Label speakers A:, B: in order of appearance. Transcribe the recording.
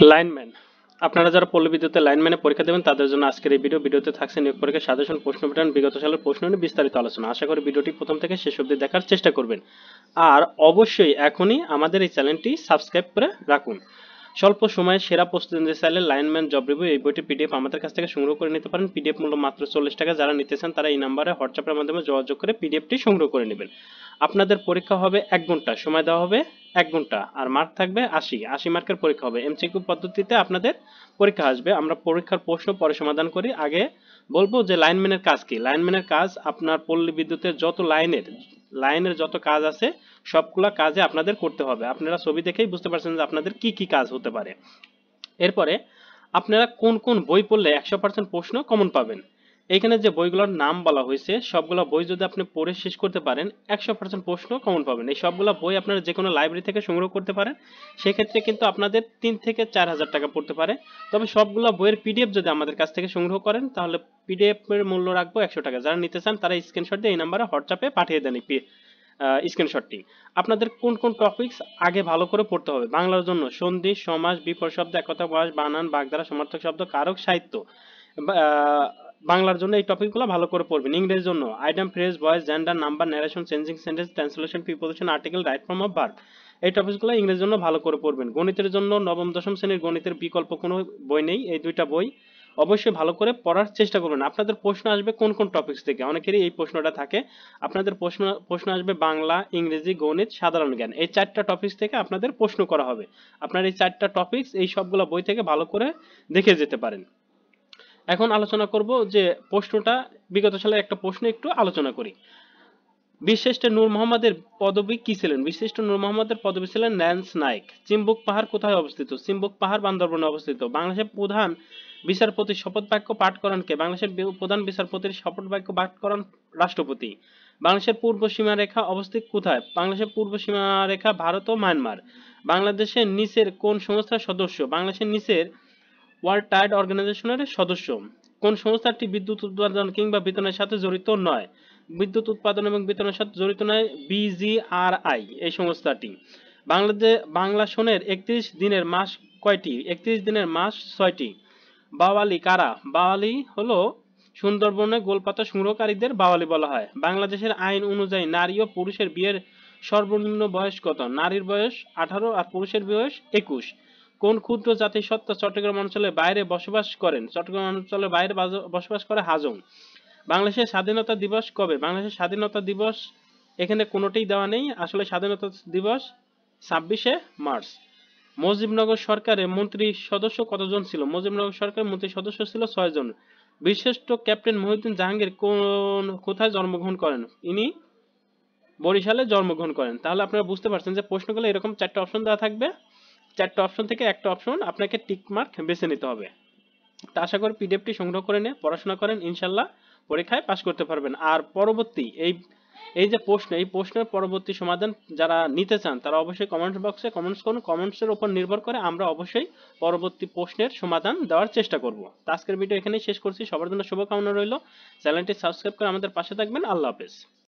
A: Lineman, আপনারা যারা পল্লী বিদ্যুতের লাইনম্যানে পরীক্ষা দেবেন তাদের জন্য আজকের এই ভিডিওতে থাকছে নিয়োগ পরীক্ষার সাজেশন, প্রশ্ন প্যাটার্ন, বিগত সালের প্রশ্ন নিয়ে বিস্তারিত আলোচনা। আশা করি ভিডিওটি প্রথম থেকে শেষ অবধি দেখার চেষ্টা করবেন। আর অবশ্যই এখনই আমাদের এই চ্যানেলটি সাবস্ক্রাইব করে রাখুন। স্বল্প সময়ে সেরা প্রস্তুতি নিতে চাইলে লাইনম্যান জব রিভিউ এই বইটি পিডিএফ আমাদের কাছ থেকে সংগ্রহ করে নিতে পারেন। পিডিএফ মূল্য মাত্র 40 টাকা। যারা নিতে চান তারা এই নাম্বারে হোয়াটসঅ্যাপের মাধ্যমে যোগাযোগ করে পিডিএফটি সংগ্রহ করে নেবেন। আপনাদের পরীক্ষা হবে 1 ঘন্টা, সময় দেওয়া হবে 1 ঘন্টা, আর মার্ক থাকবে 80 মার্কের পরীক্ষা হবে। এমসিকিউ পদ্ধতিতে আপনাদের পরীক্ষা আসবে। আমরা পরীক্ষার প্রশ্ন পরে সমাধান করি। আগে বলবো যে লাইনম্যানের কাজ কি। লাইনম্যানের কাজ আপনার পল্লী বিদ্যুতের যত লাইনের যত কাজ আছে সবগুলা কাজে আপনাদের করতে হবে। আপনারা ছবি দেখেই বুঝতে পারছেন যে আপনাদের কি কি কাজ হতে পারে। এরপরে আপনারা কোন কোন বই পড়লে 100% প্রশ্ন কমন পাবেন। এইখানে যে বইগুলোর নাম বলা হয়েছে সবগুলা বই যদি আপনি পড়ে শেষ করতে পারেন 100% প্রশ্ন কমন পাবেন। এই সবগুলা বই আপনারা যে কোনো লাইব্রেরি থেকে সংগ্রহ করতে পারেন। সেক্ষেত্রে কিন্তু আপনাদের 3 থেকে 4,000 টাকা পড়তে পারে। তবে সবগুলা বইয়ের পিডিএফ যদি আমাদের কাছ থেকে সংগ্রহ করেন তাহলে পিডিএফ এর মূল্য রাখবো 100 টাকা। যারা নিতে চান তারা স্ক্রিনশট দিয়ে এই নাম্বারে হোয়াটসঅ্যাপে পাঠিয়ে দেন স্ক্রিনশটটি। আপনাদের কোন কোন টপিকস আগে ভালো করে পড়তে হবে। বাংলার জন্য সন্ধি, সমাস, বিপরীত শব্দ, একতা প্রকাশ, বানান, বাগধারা, সমার্থক শব্দ, কারক, সাহিত্য। বাংলার জন্য এই টপিকগুলো ভালো করে পড়বেন। ইংরেজির জন্য item, phrase, voice, gender, number, narration, changing sentence, translation, preposition, article, right form of verb. এই টপিকগুলো ইংরেজির জন্য ভালো করে পড়বেন। গণিতের জন্য নবম দশম শ্রেণীর গণিতের বিকল্প কোনো বই নেই। এই দুইটা বই অবশ্যই ভালো করে পড়ার চেষ্টা করবেন। আপনাদের প্রশ্ন আসবে কোন কোন টপিকস থেকে, অনেকেরই এই প্রশ্নটা থাকে। আপনাদের প্রশ্ন আসবে বাংলা, ইংরেজি, গণিত, সাধারণ জ্ঞান। এই 4টা টপিকস থেকে আপনাদের প্রশ্ন করা হবে। আপনার এই 4টা টপিকস এই সবগুলো বই থেকে ভালো করে দেখে যেতে পারেন। এখন আলোচনা করব যে প্রশ্নটা, বিগত সালের একটা প্রশ্ন একটু আলোচনা করি। বীরশ্রেষ্ঠ নূর মোহাম্মদের পদবী কি ছিলেন? বীরশ্রেষ্ঠ নূর মোহাম্মদের পদবী ছিলেন ল্যান্স নাইক। চিম্বুক পাহাড় কোথায় অবস্থিত? চিম্বুক পাহাড় বান্দরবনে অবস্থিত। বাংলাদেশের প্রধান বিচারপতির শপথ বাক্য পাঠ করান কে? বাংলাদেশের প্রধান বিচারপতির শপথ বাক্য পাঠ করান রাষ্ট্রপতি। বাংলাদেশের পূর্ব সীমারেখা অবস্থিত কোথায়? বাংলাদেশের পূর্ব সীমারেখা ভারত ও মায়ানমার। বাংলাদেশের নিচের কোন সংস্থার সদস্য? বাংলাদেশের নিচের ওয়ার্ল্ড ট্রেড অর্গানাইজেশনের সদস্য। কোন সংস্থাটি বিদ্যুৎ উৎপাদন কিংবা বিতরণের সাথে জড়িত নয়? বিদ্যুৎ উৎপাদন এবং বিতরণের সাথে জড়িত নয় বিজিআরআই এই সংস্থাটি। বাংলা সনের 31 দিনের মাস কয়টি? 31 দিনের মাস 6টি। বাওয়ালি কারা? বাওয়ালি হলো সুন্দরবনে গোলপাতা সংগ্রহকারীদের বাওয়ালি বলা হয়। বাংলাদেশের আইন অনুযায়ী নারী ও পুরুষের বিয়ের সর্বনিম্ন বয়স কত? নারীর বয়স 18 আর পুরুষের বয়স 21। কোন ক্ষুদ্র জাতিসত্তা চট্টগ্রাম অঞ্চলের বাইরে বসবাস করেন? চট্টগ্রাম অঞ্চলের বাইরে বসবাস করে হাজং। বাংলাদেশের স্বাধীনতা দিবস কবে? বাংলাদেশের স্বাধীনতা দিবস এখানে কোনোটিই দেওয়া নেই। আসলে স্বাধীনতা দিবস 26শে মার্চ। মুজিবনগর সরকারের মন্ত্রী সদস্য কতজন ছিল? মুজিবনগর সরকারের মন্ত্রী সদস্য ছিল 6 জন। বীরশ্রেষ্ঠ ক্যাপ্টেন মহিউদ্দিন জাহাঙ্গীর কোথায় জন্মগ্রহণ করেন? ইনি বরিশালে জন্মগ্রহণ করেন। তাহলে আপনারা বুঝতে পারছেন যে প্রশ্নগুলো এরকম 4টা অপশন দেওয়া থাকবে। 4টা অপশন থেকে একটা অপশন আপনাকে টিক মার্ক বেছে নিতে হবে। তা আশা করি পিডিএফটি সংগ্রহ করে নিয়ে পড়াশোনা করেন, ইনশাল্লাহ পরীক্ষায় পাশ করতে পারবেন। আর পরবর্তী এই যে প্রশ্ন, এই প্রশ্নের পরবর্তী সমাধান যারা নিতে চান তারা অবশ্যই কমেন্ট বক্সে কমেন্টস করুন। কমেন্টসের উপর নির্ভর করে আমরা অবশ্যই পরবর্তী প্রশ্নের সমাধান দেওয়ার চেষ্টা করব। তো আজকের ভিডিও এখানেই শেষ করছি। সবার জন্য শুভকামনা রইল। চ্যানেলটি সাবস্ক্রাইব করে আমাদের পাশে থাকবেন। আল্লাহ হাফেজ।